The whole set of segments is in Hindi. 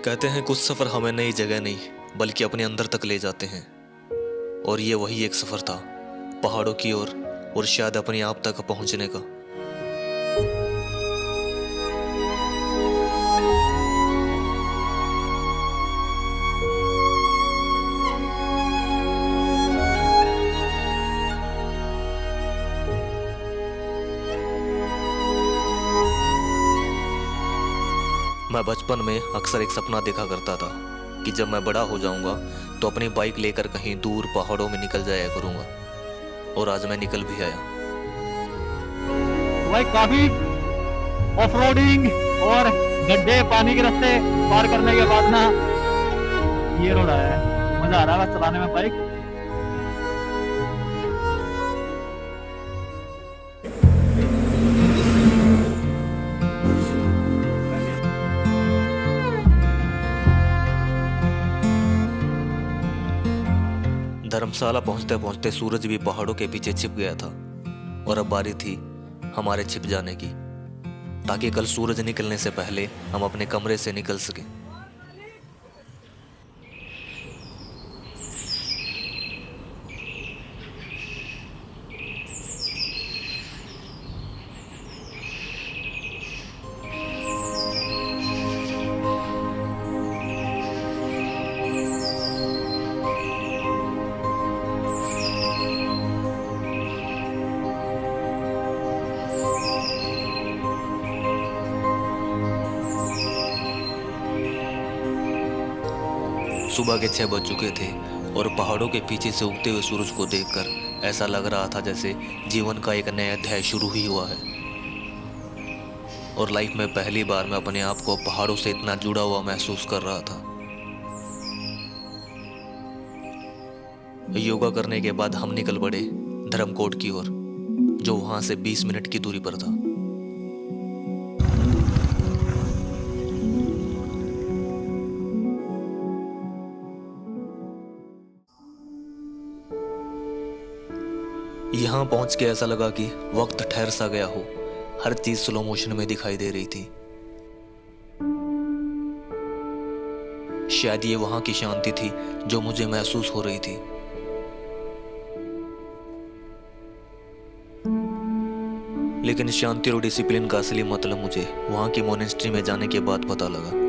कहते हैं कुछ सफ़र हमें नई जगह नहीं बल्कि अपने अंदर तक ले जाते हैं। और ये वही एक सफ़र था, पहाड़ों की ओर और शायद अपने आप तक पहुंचने का। मैं बचपन में अक्सर एक सपना देखा करता था कि जब मैं बड़ा हो जाऊंगा तो अपनी बाइक लेकर कहीं दूर पहाड़ों में निकल जाया करूंगा। और आज मैं निकल भी आया। भाई काफी ऑफ रोडिंग और गड्ढे पानी के रास्ते पार करने के बाद ना ये रोड आया है। मजा आ रहा है चलाने में बाइक। धर्मशाला पहुंचते पहुंचते सूरज भी पहाड़ों के पीछे छिप गया था और अब बारी थी हमारे छिप जाने की, ताकि कल सूरज निकलने से पहले हम अपने कमरे से निकल सकें। सुबह के 6 बज चुके थे और पहाड़ों के पीछे से उगते हुए सूरज को देखकर ऐसा लग रहा था जैसे जीवन का एक नया अध्याय शुरू ही हुआ है। और लाइफ में पहली बार मैं अपने आप को पहाड़ों से इतना जुड़ा हुआ महसूस कर रहा था। योगा करने के बाद हम निकल पड़े धर्मकोट की ओर, जो वहां से 20 मिनट की दूरी पर था। यहाँ पहुंच के ऐसा लगा कि वक्त ठहर सा गया हो। हर चीज स्लो मोशन में दिखाई दे रही थी। शायद ये वहां की शांति थी जो मुझे महसूस हो रही थी। लेकिन शांति और डिसिप्लिन का असली मतलब मुझे वहां की मोनेस्ट्री में जाने के बाद पता लगा।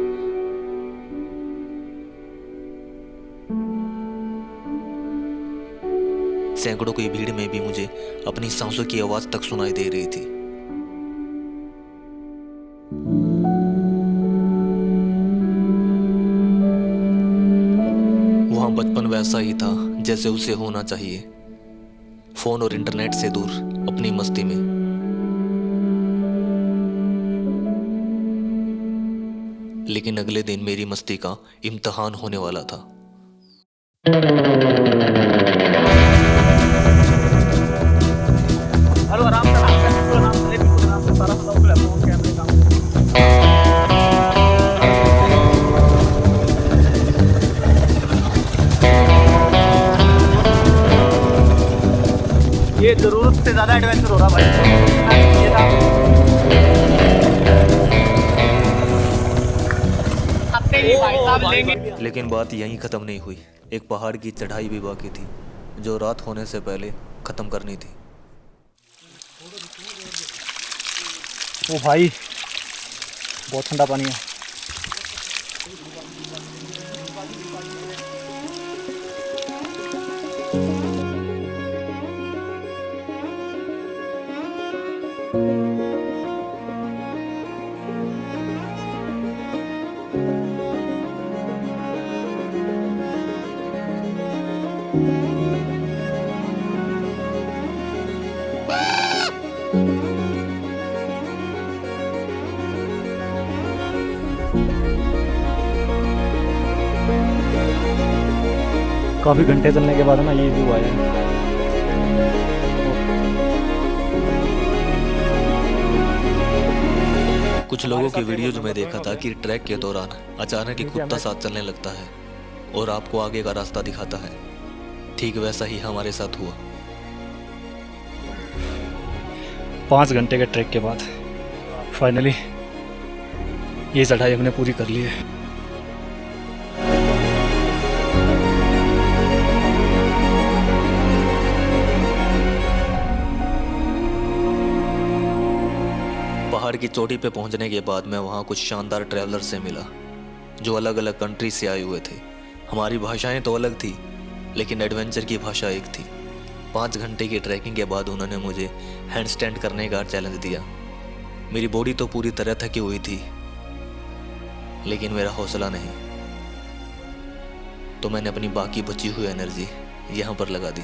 सैकड़ों की भीड़ में भी मुझे अपनी सांसों की आवाज तक सुनाई दे रही थी। वहां बचपन वैसा ही था जैसे उसे होना चाहिए, फोन और इंटरनेट से दूर अपनी मस्ती में। लेकिन अगले दिन मेरी मस्ती का इम्तिहान होने वाला था। हेलो, आराम से बिल्कुल आराम से सारा फोन कैमरे काम। ये जरूरत से ज्यादा एडवेंचर हो रहा भाई। ये था अपने ही भाई साहब लेंगे। लेकिन बात यहीं खत्म नहीं हुई। एक पहाड़ की चढ़ाई भी बाकी थी, जो रात होने से पहले खत्म करनी थी। ओ भाई, बहुत ठंडा पानी है। काफ़ी घंटे चलने के बाद ना ये व्यू आया है। कुछ लोगों की वीडियो जो मैं देखा था कि ट्रैक के दौरान अचानक एक कुत्ता साथ चलने लगता है और आपको आगे का रास्ता दिखाता है। ठीक वैसा ही हमारे साथ हुआ। 5 घंटे के ट्रैक के बाद फाइनली ये चढ़ाई हमने पूरी कर ली है। पहाड़ की चोटी पे पहुंचने के बाद मैं वहाँ कुछ शानदार ट्रैवलर से मिला जो अलग अलग कंट्री से आए हुए थे। हमारी भाषाएं तो अलग थी, लेकिन एडवेंचर की भाषा एक थी। 5 घंटे की ट्रैकिंग के बाद उन्होंने मुझे हैंड स्टैंड करने का चैलेंज दिया। मेरी बॉडी तो पूरी तरह थकी हुई थी, लेकिन मेरा हौसला नहीं, तो मैंने अपनी बाकी बची हुई एनर्जी यहाँ पर लगा दी।